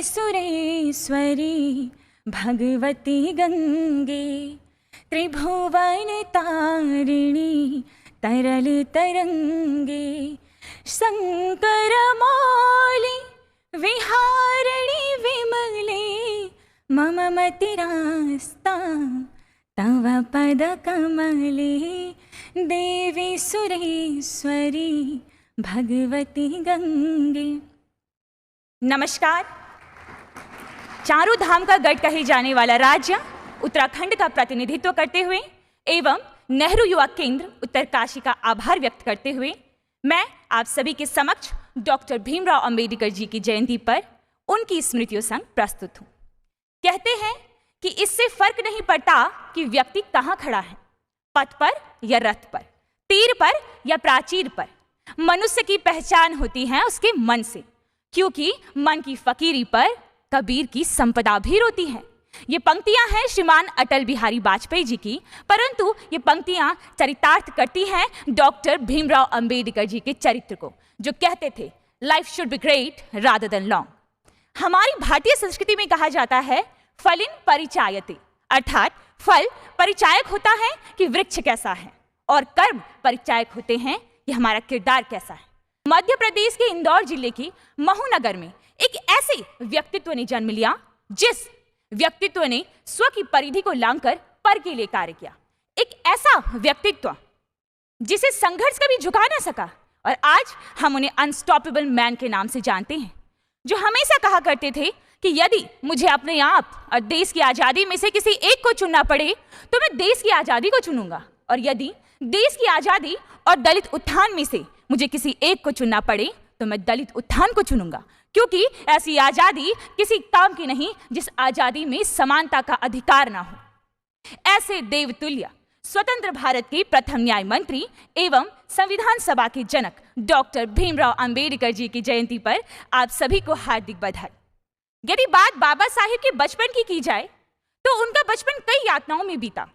सुरेश्वरी भगवती गंगे, त्रिभुवन तारिणी तरल तरंगे, शंकर मौली विहारिणी विमले, मम मतिरास्ता तव पद कमले, देवी सुरेश्वरी भगवती गंगे। नमस्कार। चारों धाम का गढ़ कहे जाने वाला राज्य उत्तराखंड का प्रतिनिधित्व करते हुए एवं नेहरू युवा केंद्र उत्तरकाशी का आभार व्यक्त करते हुए मैं आप सभी के समक्ष डॉक्टर भीमराव अंबेडकर जी की जयंती पर उनकी स्मृतियों संग प्रस्तुत हूं। कहते हैं कि इससे फर्क नहीं पड़ता कि व्यक्ति कहां खड़ा है, पथ पर या रथ पर, तीर पर या प्राचीर पर। मनुष्य की पहचान होती है उसके मन से, क्योंकि मन की फकीरी पर कबीर की संपदा भी रोती है। ये पंक्तियां हैं श्रीमान अटल बिहारी वाजपेयी जी की, परंतु ये पंक्तियां चरितार्थ करती हैं डॉक्टर भीमराव अंबेडकर जी के चरित्र को, जो कहते थे life should be great rather than long. हमारी भारतीय संस्कृति में कहा जाता है फलिन परिचायते, अर्थात फल परिचायक होता है कि वृक्ष कैसा है, और कर्म परिचायक होते हैं कि हमारा किरदार कैसा है। मध्य प्रदेश के इंदौर जिले की महू नगर में एक ऐसे व्यक्तित्व ने जन्म लिया जिस व्यक्तित्व ने स्व की परिधि को लांघकर पर के लिए कार्य किया। एक ऐसा व्यक्तित्व जिसे संघर्ष कभी झुका ना सका, और आज हम उन्हें अनस्टॉपेबल मैन के नाम से जानते हैं, जो हमेशा कहा करते थे कि यदि मुझे अपने आप और देश की आजादी में से किसी एक को चुनना पड़े तो मैं देश की आजादी को चुनूंगा, और यदि देश की आजादी और दलित उत्थान में से मुझे किसी एक को चुनना पड़े तो मैं दलित उत्थान को चुनूंगा, क्योंकि ऐसी आजादी किसी काम की नहीं जिस आजादी में समानता का अधिकार ना हो। ऐसे देवतुल्य स्वतंत्र भारत के प्रथम न्याय मंत्री एवं संविधान सभा के जनक डॉक्टर भीमराव अंबेडकर जी की जयंती पर आप सभी को हार्दिक बधाई। यदि बात बाबा साहेब के बचपन की जाए तो उनका बचपन कई यातनाओं में बीता,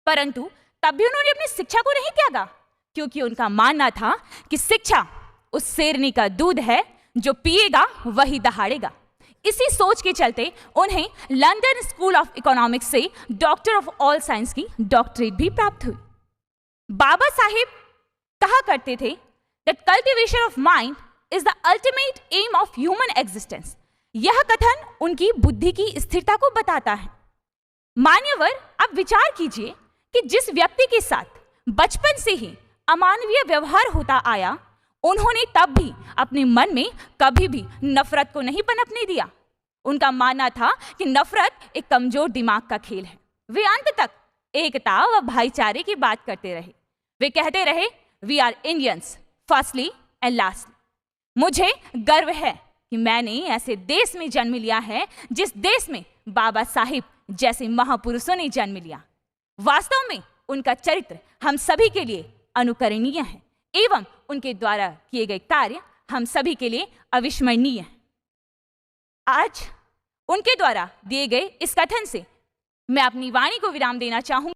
परंतु तब भी उन्होंने अपनी शिक्षा को नहीं त्यागा, क्योंकि उनका मानना था कि शिक्षा उस शेरनी का दूध है जो पिएगा वही दहाड़ेगा। इसी सोच के चलते उन्हें लंदन स्कूल ऑफ इकोनॉमिक्स से डॉक्टर ऑफ ऑल साइंस की डॉक्टरेट भी प्राप्त हुई। बाबा साहेब कहा करते थे that cultivation of mind is the ultimate aim of human existence. यह कथन उनकी बुद्धि की स्थिरता को बताता है। मान्यवर, आप विचार कीजिए कि जिस व्यक्ति के साथ बचपन से ही अमानवीय व्यवहार होता आया, उन्होंने तब भी अपने मन में कभी भी नफरत को नहीं पनपने दिया। उनका मानना था कि नफरत एक कमजोर दिमाग का खेल है। वे अंत तक एकता व भाईचारे की बात करते रहे। वे कहते रहे we are Indians firstly and lastly. मुझे गर्व है कि मैंने ऐसे देश में जन्म लिया है जिस देश में बाबा साहिब जैसे महापुरुषों ने जन्म लिया। वास्तव में उनका चरित्र हम सभी के लिए अनुकरणीय है एवं उनके द्वारा किए गए कार्य हम सभी के लिए अविस्मरणीय है। आज उनके द्वारा दिए गए इस कथन से मैं अपनी वाणी को विराम देना चाहूंगा।